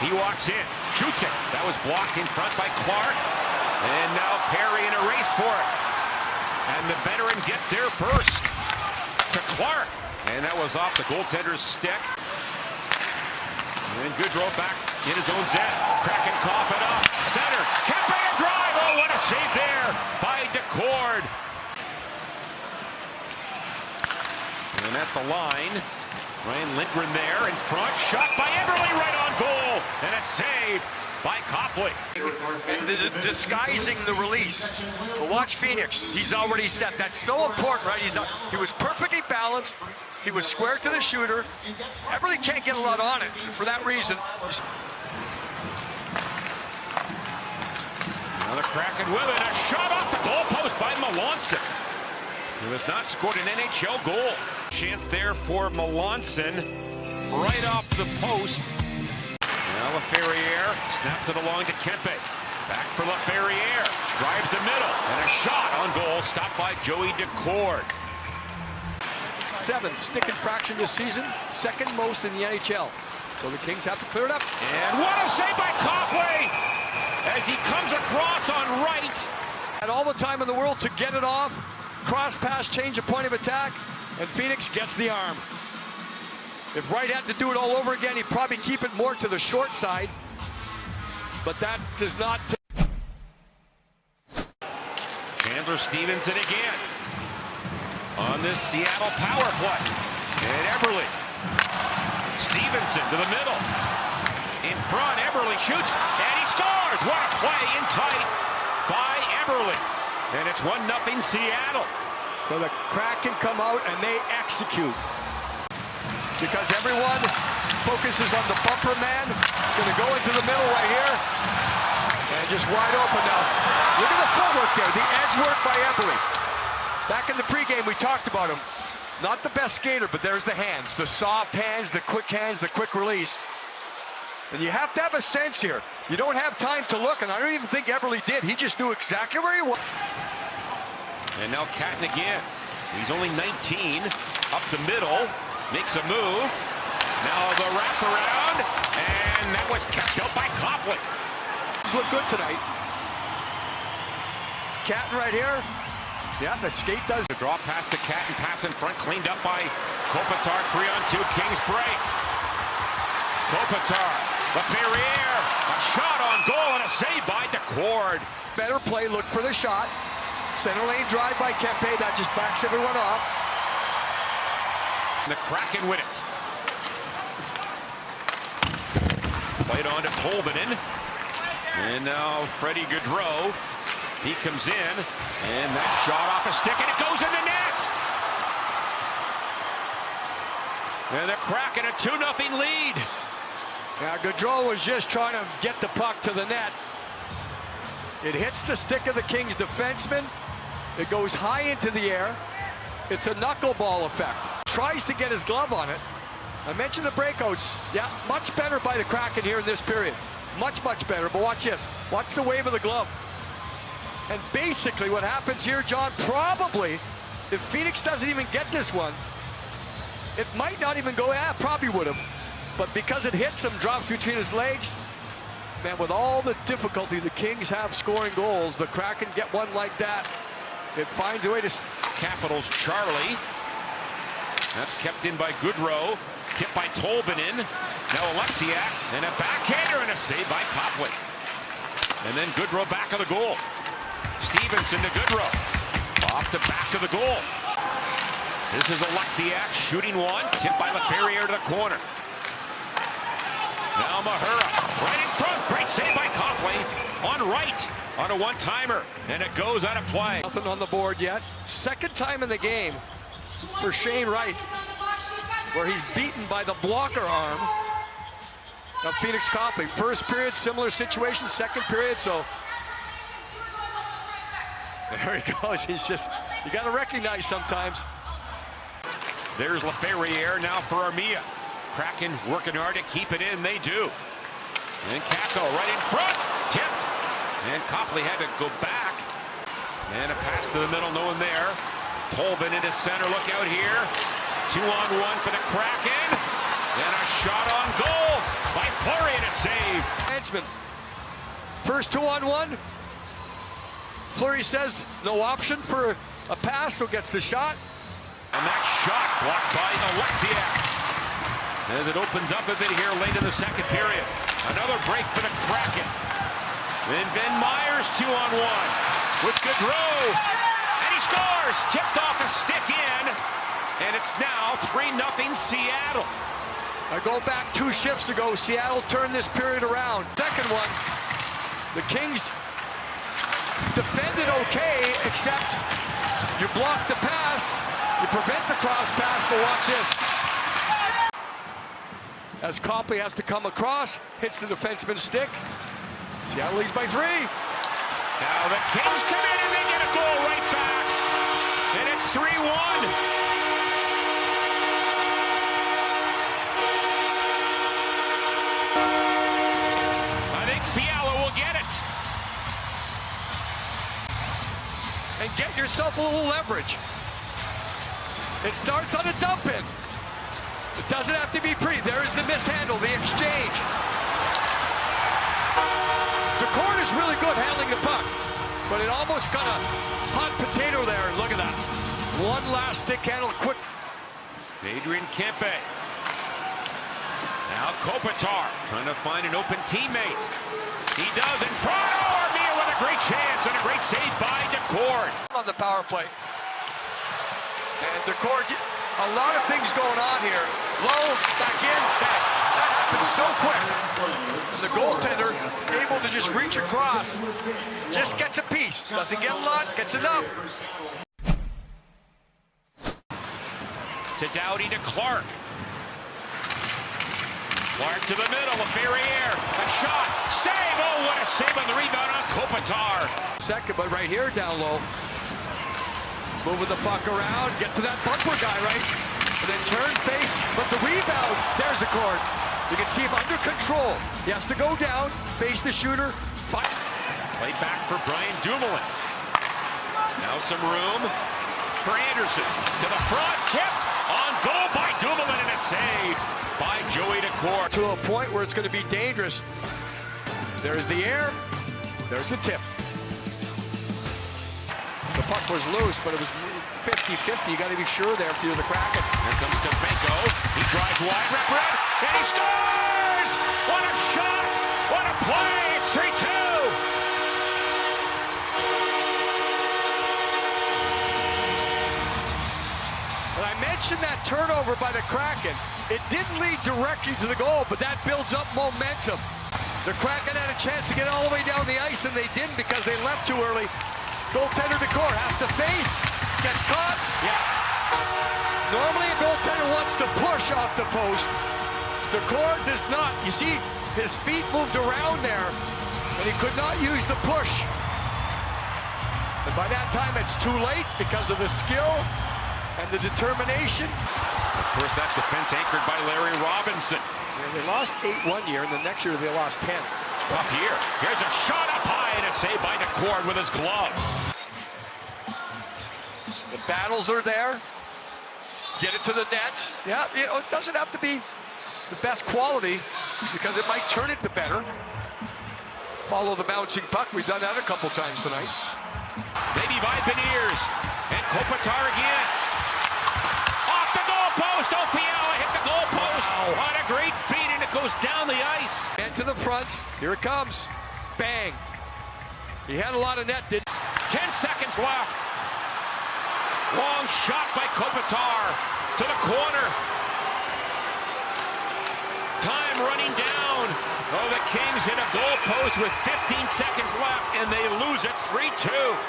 He walks in, shoots it. That was blocked in front by Clark. And now Perry in a race for it. And the veteran gets there first to Clark. And that was off the goaltender's stick. And Goodrow back in his own zone. Kraken cough it up. Center. Kempe a drive. Oh, what a save there by DeCord. And at the line, Ryan Lindgren there in front. Shot by Eberle right on goal. And a save by Copley. And disguising the release. But watch Phoenix. He's already set. That's so important, right? He was perfectly balanced. He was square to the shooter. Eberle can't get a lot on it. For that reason. Now the Kraken with it. A shot off the goalpost by Melanson, who has not scored an NHL goal. Chance there for Melanson. Right off the post. Now LaFerriere snaps it along to Kempe. Back for LaFerriere. Drives the middle. And a shot on goal. Stopped by Joey DeCord. 7 stick infraction this season. Second most in the NHL. So the Kings have to clear it up. And what a save by Copley as he comes across on right. Had all the time in the world to get it off. Cross pass, change of point of attack. And Phoenix gets the arm. If Wright had to do it all over again, he'd probably keep it more to the short side. But that does not. Chandler Stevenson again on this Seattle power play. And Eberle. Stevenson to the middle. In front, Eberle shoots, and he scores! What a play in tight by Eberle. And it's 1-0 Seattle. So the Kraken come out and they execute. Because everyone focuses on the bumper man. It's going to go into the middle right here. And just wide open now. Look at the footwork there. The edge work by Eberle. Back in the pregame, we talked about him. Not the best skater, but there's the hands. The soft hands, the quick release. And you have to have a sense here. You don't have time to look, and I don't even think Eberle did. He just knew exactly where he was. And now Catton again. He's only 19. Up the middle. Makes a move. Now the wraparound. And that was kept out by Copley. He's looked good tonight. Catton right here. Yeah, that skate does. The draw past the Catton. Pass in front. Cleaned up by Kopitar. 3-on-2. Kings break. Kopitar. LaFerriere. A shot on goal and a save by DeCord. Better play. Look for the shot. Center lane drive by Kempe. That just backs everyone off. The Kraken with it. Played on to Tolvanen. And now Freddie Goodrow. He comes in. And that shot off a stick. And it goes in the net. And the Kraken a 2-0 lead. Now Goodrow was just trying to get the puck to the net. It hits the stick of the Kings defenseman. It goes high into the air. It's a knuckleball effect. Tries to get his glove on it. I mentioned the breakouts. Yeah, much better by the Kraken here in this period. Much better. But watch this. Watch the wave of the glove. And basically what happens here, John, probably, if Phoenix doesn't even get this one, it might not even go, probably would have. But because it hits him, drops between his legs, man, with all the difficulty the Kings have scoring goals, the Kraken get one like that. It finds a way to... Capitals Charlie. That's kept in by Goodrow. Tipped by Tolvanen. Now Alexiak. And a backhander and a save by Copley. And then Goodrow back of the goal. Stevenson to Goodrow. Off the back of the goal. This is Alexiak shooting one. Tipped by LaFerriere to the corner. Now Mahura. Right in front. Great save by Copley. On right. On a one-timer. And it goes out of play. Nothing on the board yet. Second time in the game for Shane Wright, where he's beaten by the blocker arm of Phoenix Copley. First period, similar situation. Second period, so there he goes. He's just, you got to recognize sometimes. There's LaFerriere now for Armia. Kraken working hard to keep it in. They do. And Kakko right in front. Tipped. And Copley had to go back. And a pass to the middle, no one there. Tolvanen into center, look out here. 2-on-1 for the Kraken. And a shot on goal by Fleury and a save defensemen. First 2-on-1. Fleury says no option for a pass, so gets the shot. And that shot blocked by Alexiak as it opens up a bit here late in the second period. Another break for the Kraken. Then Ben Myers 2-on-1 with Gaudreau. And he scores! Tipped off a stick in. And it's now 3-0 Seattle. I go back 2 shifts ago. Seattle turned this period around. Second one, the Kings defended okay, except you block the pass, you prevent the cross pass, but watch this. As Copley has to come across, hits the defenseman's stick. Seattle leads by 3. Now the Kings come in and they get a goal right back. And it's 3-1. And get yourself a little leverage. It starts on a dump in. It doesn't have to be pretty. There is the mishandle, the exchange. The court is really good handling the puck, but it almost got a hot potato there. Look at that. One last stick handle, quick. Adrian Kempe. Now Kopitar trying to find an open teammate. He does in front. Armia with a great chance and a great save by DeCord. On the power play. And DeCord, a lot of things going on here. Low, back in, back. That happens so quick. And the goaltender able to just reach across. Just gets a piece. Doesn't get a lot, gets enough. To Doughty to Clark. Clark to the middle of Ferrier. A shot. Save. Oh, what a save on the rebound on Kopitar. Second, but right here down low. Moving the puck around. Get to that bumper guy, right? And then turn face. But the rebound. There's the cord. You can see him under control. He has to go down. Face the shooter. Fight. Play back for Brian Dumoulin. Now some room for Anderson. To the front. Tipped. On goal by Dumoulin and a save by Joey DeCord. To a point where it's going to be dangerous. There's the air. There's the tip. The puck was loose, but it was 50-50. You got to be sure there if you're the Kraken. Here comes Kuzmenko. He drives wide, red, and he scores! What a shot! What a play! It's 3-2. And I mentioned that turnover by the Kraken. It didn't lead directly to the goal, but that builds up momentum. The Kraken had a chance to get all the way down the ice, and they didn't because they left too early. Goaltender DeCord has to face, gets caught. Yeah. Normally a goaltender wants to push off the post. DeCord does not. You see, his feet moved around there, and he could not use the push. And by that time, it's too late because of the skill and the determination. Of course, that's defense anchored by Larry Robinson. And they lost 8 one year, and the next year they lost 10. Tough year. Here's a shot up high and a save by DeCord with his glove. The battles are there. Get it to the net. Yeah, it doesn't have to be the best quality because it might turn it to better. Follow the bouncing puck. We've done that a couple times tonight. Maybe by Beniers. And Kopitar again. Off the goalpost. Oh, Fiala hit the goalpost. Wow. On a great feed, and it goes down the ice. And to the front. Here it comes. Bang. He had a lot of net. 10 seconds left. Long shot by Kopitar to the corner. Time running down. Oh, the Kings hit a goal post with 15 seconds left, and they lose it 3-2.